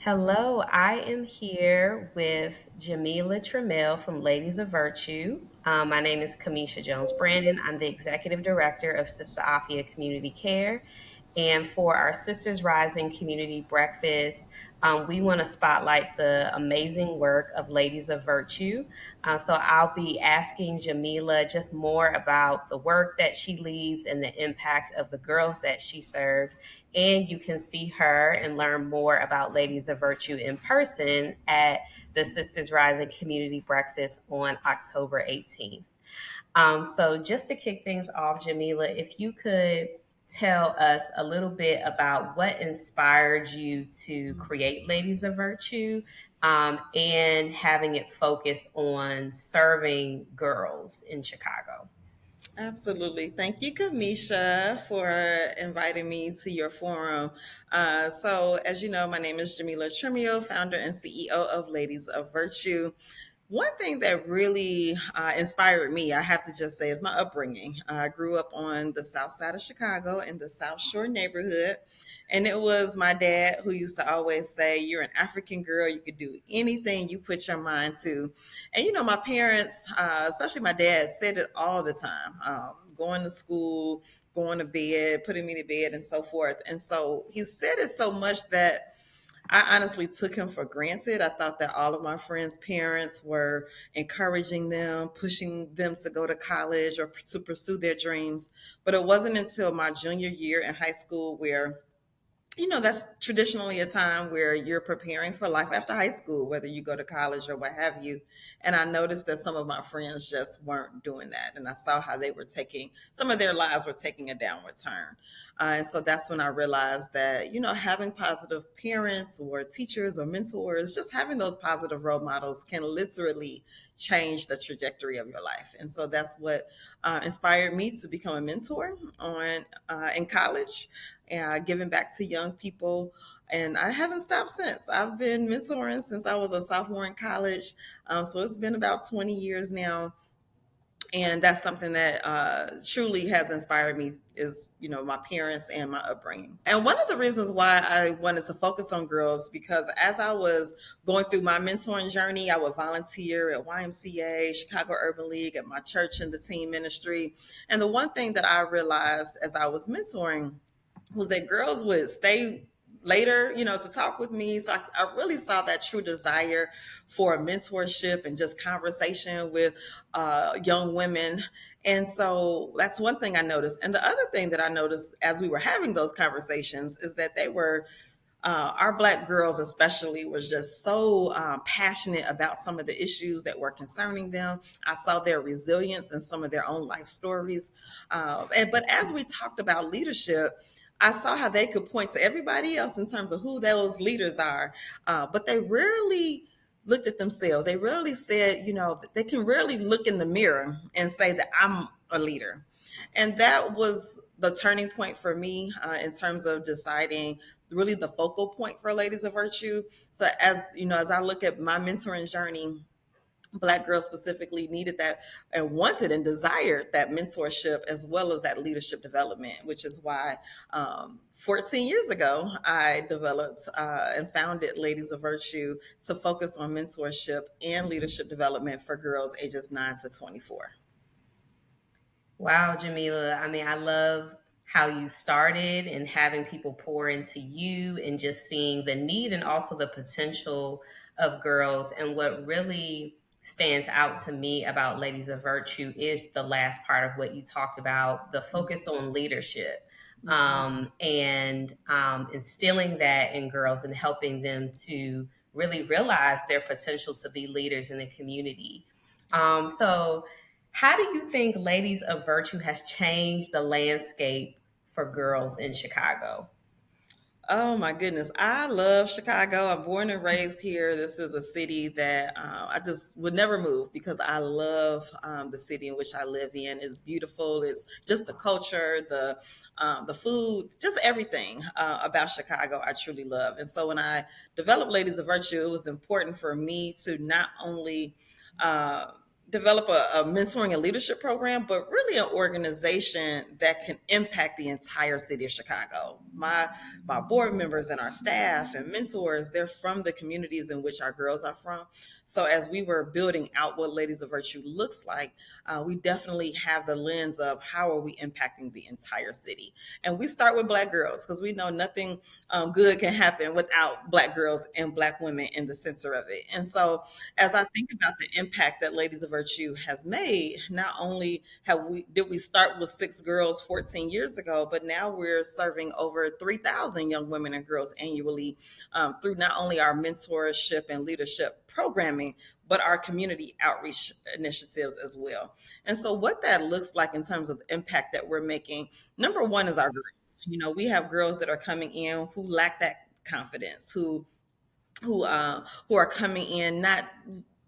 Hello, I am here with Jamila Trimuel from Ladies of Virtue. My name is Kamisha Jones Brandon. I'm the Executive Director of Sister Afia Community Care. And for our Sisters Rising Community Breakfast, we want to spotlight the amazing work of Ladies of Virtue. So I'll be asking Jamila just more about the work that she leads and the impact of the girls that she serves. And you can see her and learn more about Ladies of Virtue in person at the Sisters Rising Community Breakfast on October 18th. So, just to kick things off, Jamila, if you could tell us a little bit about what inspired you to create Ladies of Virtue and having it focus on serving girls in Chicago. Absolutely. Thank you, Kamisha, for inviting me to your forum. As you know, my name is Jamila Trimuel, founder and CEO of Ladies of Virtue. One thing that really inspired me, I have to just say, is my upbringing. I grew up on the south side of Chicago in the South Shore neighborhood. And it was my dad who used to always say, "You're an African girl. You could do anything you put your mind to." And, my parents, especially my dad, said it all the time, going to school, going to bed, putting me to bed, and so forth. And so he said it so much that I honestly took him for granted. I thought that all of my friends' parents were encouraging them, pushing them to go to college or to pursue their dreams. But it wasn't until my junior year in high school where that's traditionally a time where you're preparing for life after high school, whether you go to college or what have you. And I noticed that some of my friends just weren't doing that. And I saw how they were some of their lives were taking a downward turn. And so that's when I realized that, having positive parents or teachers or mentors, just having those positive role models can literally change the trajectory of your life. And so that's what inspired me to become a mentor in college and giving back to young people. And I haven't stopped since. I've been mentoring since I was a sophomore in college. So it's been about 20 years now. And that's something that truly has inspired me is, my parents and my upbringings. And one of the reasons why I wanted to focus on girls, because as I was going through my mentoring journey, I would volunteer at YMCA, Chicago Urban League, at my church in the teen ministry. And the one thing that I realized as I was mentoring was that girls would stay later, to talk with me. So I really saw that true desire for mentorship and just conversation with young women. And so that's one thing I noticed. And the other thing that I noticed as we were having those conversations is that our Black girls especially was just so passionate about some of the issues that were concerning them. I saw their resilience in some of their own life stories. But as we talked about leadership, I saw how they could point to everybody else in terms of who those leaders are, but they rarely looked at themselves. They rarely said, they can rarely look in the mirror and say that I'm a leader. And that was the turning point for me in terms of deciding really the focal point for Ladies of Virtue. So as I look at my mentoring journey, Black girls specifically needed that and wanted and desired that mentorship as well as that leadership development, which is why 14 years ago I developed and founded Ladies of Virtue to focus on mentorship and leadership development for girls ages 9 to 24. Wow, Jamila. I mean, I love how you started and having people pour into you and just seeing the need and also the potential of girls. And what really stands out to me about Ladies of Virtue is the last part of what you talked about, the focus on leadership and instilling that in girls and helping them to really realize their potential to be leaders in the community. So, how do you think Ladies of Virtue has changed the landscape for girls in Chicago? Oh my goodness. I love Chicago. I'm born and raised here. This is a city that I just would never move because I love the city in which I live in. It's beautiful. It's just the culture, the food, just everything about Chicago I truly love. And so when I developed Ladies of Virtue, it was important for me to not only develop a mentoring and leadership program, but really an organization that can impact the entire city of Chicago. My board members and our staff and mentors, they're from the communities in which our girls are from. So as we were building out what Ladies of Virtue looks like, we definitely have the lens of how are we impacting the entire city. And we start with Black girls because we know nothing good can happen without Black girls and Black women in the center of it. And so as I think about the impact that Ladies of Virtue has made, not only have we did we start with 6 girls 14 years ago, but now we're serving over 3,000 young women and girls annually through not only our mentorship and leadership programming, but our community outreach initiatives as well. And so, what that looks like in terms of the impact that we're making, number one is our girls. We have girls that are coming in who lack that confidence, who are coming in not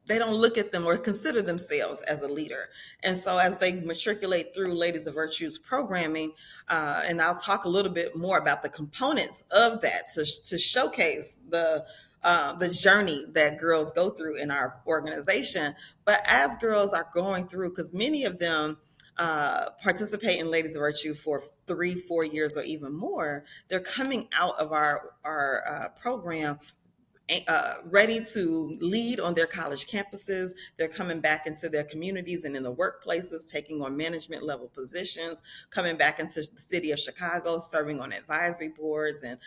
they don't look at them or consider themselves as a leader. And so as they matriculate through Ladies of Virtue's programming, and I'll talk a little bit more about the components of that to showcase the journey that girls go through in our organization. But as girls are going through, because many of them participate in Ladies of Virtue for 3, 4 years or even more, they're coming out of our program ready to lead on their college campuses. They're coming back into their communities and in the workplaces, taking on management level positions, coming back into the city of Chicago, serving on advisory boards and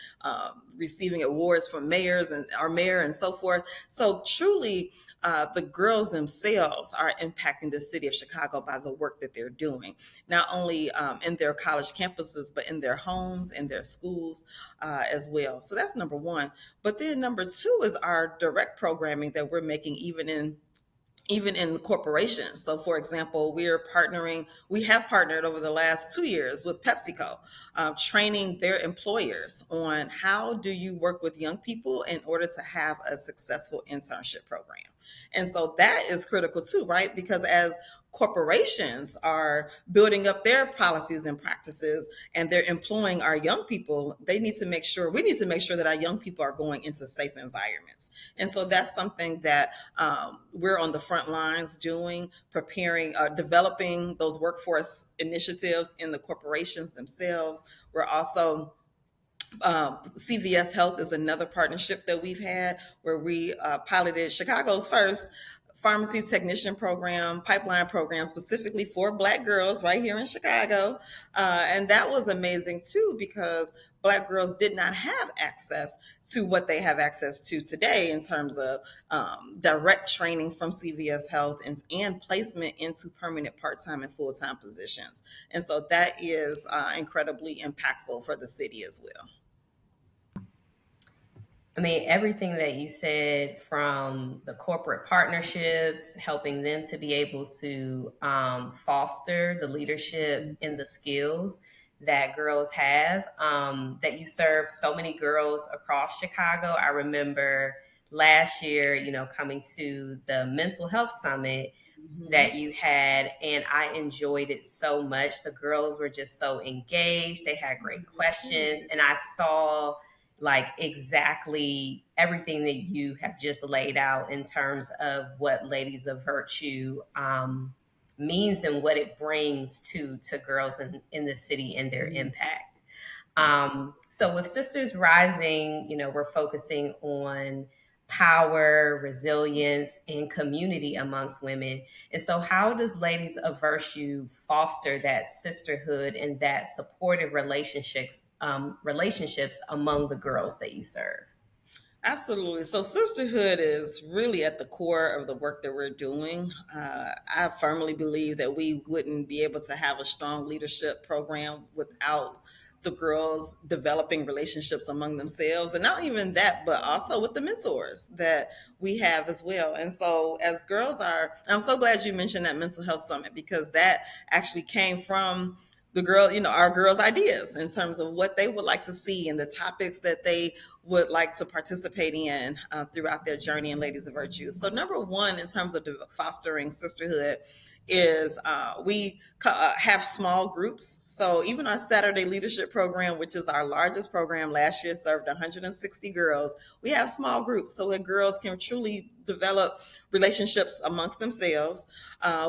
receiving awards from mayors and our mayor and so forth. So truly, the girls themselves are impacting the city of Chicago by the work that they're doing, not only in their college campuses, but in their homes, in their schools as well. So that's number one. But then number two is our direct programming that we're making even in corporations. So, for example, we have partnered over the last 2 years with PepsiCo, training their employers on how do you work with young people in order to have a successful internship program. And so that is critical too, right? Because as corporations are building up their policies and practices and they're employing our young people, we need to make sure that our young people are going into safe environments. And so that's something that we're on the front lines doing, preparing, developing those workforce initiatives in the corporations themselves. We're also CVS Health is another partnership that we've had where we piloted Chicago's first pharmacy technician program, pipeline program specifically for Black girls right here in Chicago. And that was amazing too because Black girls did not have access to what they have access to today in terms of direct training from CVS Health and placement into permanent part-time and full-time positions. And so that is incredibly impactful for the city as well. I mean, everything that you said from the corporate partnerships, helping them to be able to foster the leadership and the skills that girls have, that you serve so many girls across Chicago. I remember last year, coming to the mental health summit Mhm. that you had, and I enjoyed it so much. The girls were just so engaged, they had great questions, and I saw like exactly everything that you have just laid out in terms of what Ladies of Virtue means and what it brings to girls in the city and their Mhm. impact. So with Sisters Rising, we're focusing on power, resilience, and community amongst women. And so how does Ladies of Virtue foster that sisterhood and that supportive relationships among the girls that you serve? Absolutely. So, sisterhood is really at the core of the work that we're doing. I firmly believe that we wouldn't be able to have a strong leadership program without the girls developing relationships among themselves. And not even that, but also with the mentors that we have as well. And so, as girls I'm so glad you mentioned that mental health summit because that actually came from our girls' ideas in terms of what they would like to see and the topics that they would like to participate in throughout their journey in Ladies of Virtue. So, number one, in terms of fostering sisterhood, is we have small groups. So even our Saturday leadership program, which is our largest program, last year served 160 girls. We have small groups so that girls can truly develop relationships amongst themselves.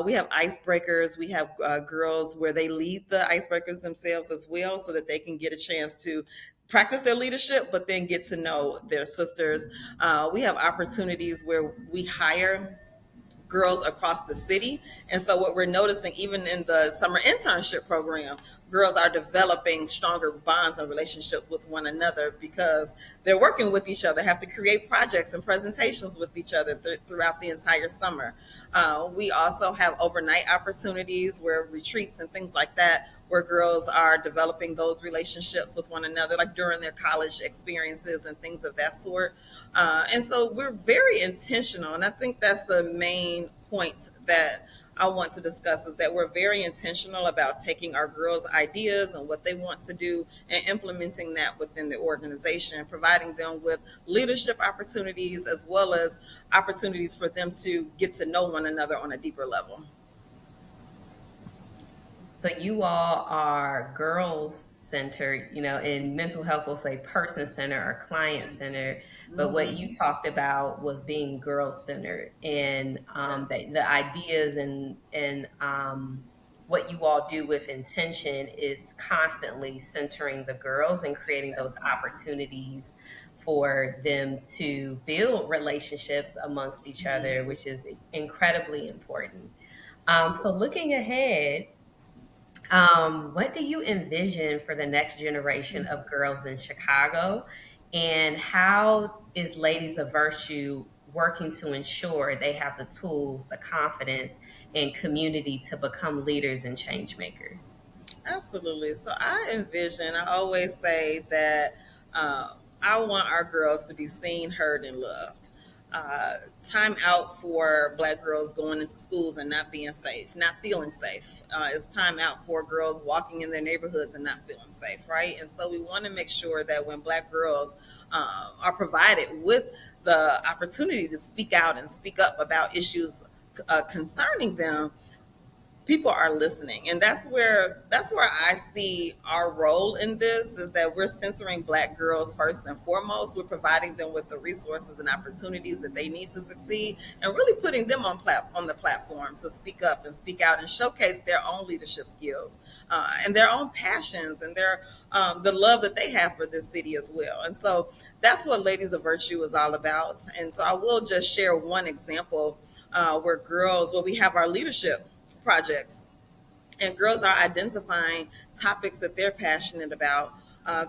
We have icebreakers. We have girls where they lead the icebreakers themselves as well, so that they can get a chance to practice their leadership, but then get to know their sisters. We have opportunities where we hire girls across the city. And so what we're noticing, even in the summer internship program, girls are developing stronger bonds and relationships with one another because they're working with each other, have to create projects and presentations with each other throughout the entire summer. We also have overnight opportunities where retreats and things like that, where girls are developing those relationships with one another, like during their college experiences and things of that sort. And so we're very intentional. And I think that's the main point that I want to discuss, is that we're very intentional about taking our girls' ideas and what they want to do and implementing that within the organization, providing them with leadership opportunities as well as opportunities for them to get to know one another on a deeper level. So you all are girls centered, in mental health we'll say person centered or client centered, but what you talked about was being girl centered, and Yes. the ideas and what you all do with intention is constantly centering the girls and creating those opportunities for them to build relationships amongst each other, which is incredibly important. So Absolutely. looking ahead, what do you envision for the next generation of girls in Chicago? And how is Ladies of Virtue working to ensure they have the tools, the confidence, and community to become leaders and change makers? Absolutely. So I envision, I always say that I want our girls to be seen, heard, and loved. Time out for Black girls going into schools and not being safe, not feeling safe. It's time out for girls walking in their neighborhoods and not feeling safe, right? And so we want to make sure that when Black girls are provided with the opportunity to speak out and speak up about issues concerning them, people are listening. And that's where I see our role in this, is that we're centering Black girls first and foremost. We're providing them with the resources and opportunities that they need to succeed, and really putting them on the platform to speak up and speak out and showcase their own leadership skills, and their own passions, and their the love that they have for this city as well. And so that's what Ladies of Virtue is all about. And so I will just share one example, where we have our leadership projects, and girls are identifying topics that they're passionate about.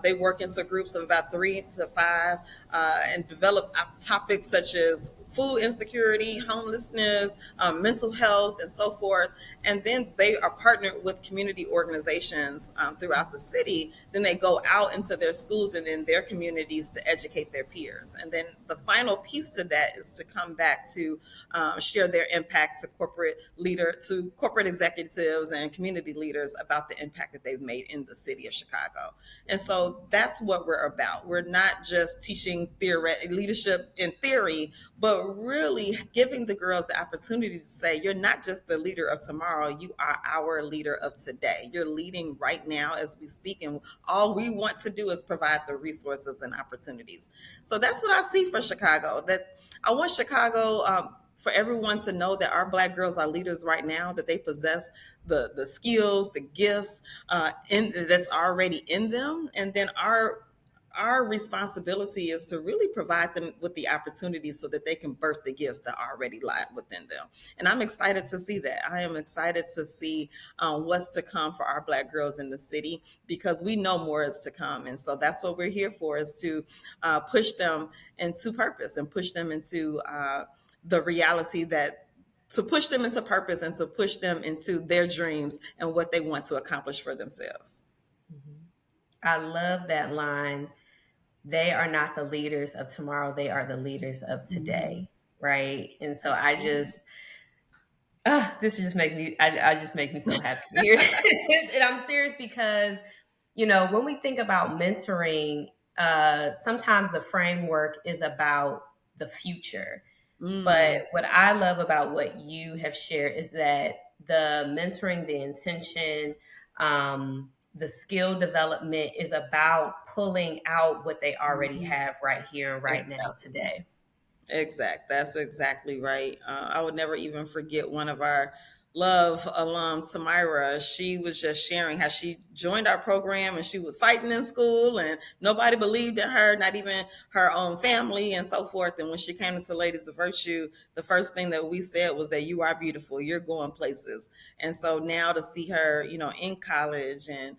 They work into groups of about 3 to 5, and develop topics such as food insecurity, homelessness, mental health, and so forth. And then they are partnered with community organizations throughout the city. Then they go out into their schools and in their communities to educate their peers. And then the final piece to that is to come back to share their impact to corporate executives and community leaders about the impact that they've made in the city of Chicago. And so that's what we're about. We're not just teaching leadership in theory, but really giving the girls the opportunity to say, you're not just the leader of tomorrow, you are our leader of today. You're leading right now as we speak, and all we want to do is provide the resources and opportunities. So that's what I see for Chicago. That I want Chicago, for everyone to know that our Black girls are leaders right now, that they possess the skills, the gifts that's already in them. And then our responsibility is to really provide them with the opportunities so that they can birth the gifts that already lie within them. And I'm excited to see that. I am excited to see what's to come for our Black girls in the city, because we know more is to come. And so that's what we're here for, is to push them into purpose and push them into the reality that to push them into purpose and to push them into their dreams and what they want to accomplish for themselves. Mhm. I love that line. They are not the leaders of tomorrow, they are the leaders of today. Right. And so I Absolutely. just, this just make me, I just make me so happy to hear it. And I'm serious because, when we think about mentoring, sometimes the framework is about the future. But Mm, what I love about what you have shared is that the mentoring, the intention, the skill development is about pulling out what they already Mhm. have right here and right now Exactly. today. That's exactly right. I would never even forget one of our love alum, Tamira. She was just sharing how she joined our program and she was fighting in school and nobody believed in her, not even her own family and so forth. And when she came into Ladies of Virtue, the first thing that we said was that you are beautiful, you're going places. And so now to see her, in college and,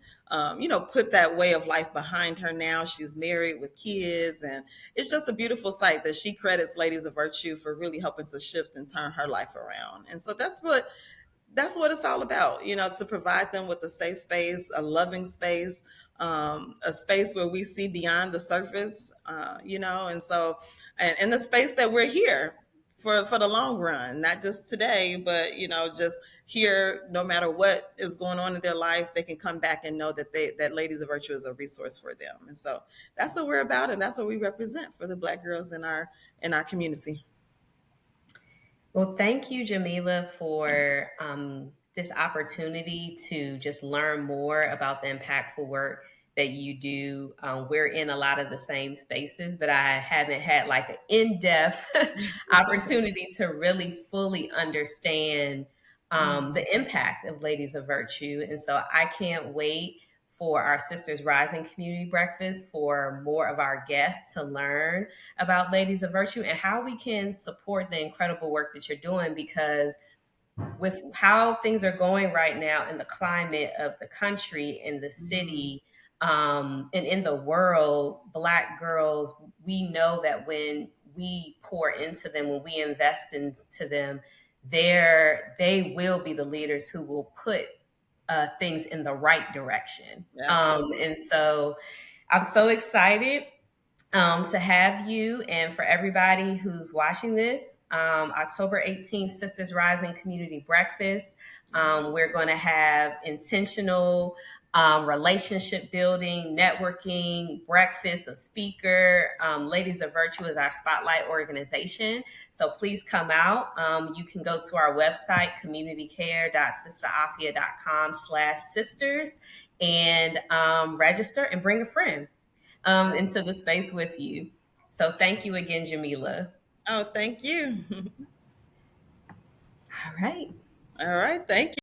put that way of life behind her now, she's married with kids, and it's just a beautiful sight that she credits Ladies of Virtue for really helping to shift and turn her life around. And so that's what it's all about, to provide them with a safe space, a loving space, a space where we see beyond the surface, and so, and the space that we're here for the long run, not just today, but, just here, no matter what is going on in their life, they can come back and know that Ladies of Virtue is a resource for them. And so that's what we're about. And that's what we represent for the Black girls in our community. Well, thank you, Jamila, for this opportunity to just learn more about the impactful work that you do. We're in a lot of the same spaces, but I haven't had like an in-depth opportunity to really fully understand the impact of Ladies of Virtue. And so I can't wait for our Sisters Rising Community Breakfast for more of our guests to learn about Ladies of Virtue and how we can support the incredible work that you're doing, because with how things are going right now in the climate of the country, in the Mhm. city, and in the world, Black girls, we know that when we pour into them, when we invest into them, they will be the leaders who will put things in the right direction. Absolutely. And so I'm so excited to have you, and for everybody who's watching this, October 18th, Sisters Rising Community Breakfast. We're going to have intentional relationship building, networking, breakfast, a speaker. Ladies of Virtue is our spotlight organization. So please come out. You can go to our website, communitycare.sisterafia.com/sisters, and register and bring a friend into the space with you. So thank you again, Jamila. Oh, thank you. All right. All right. Thank you.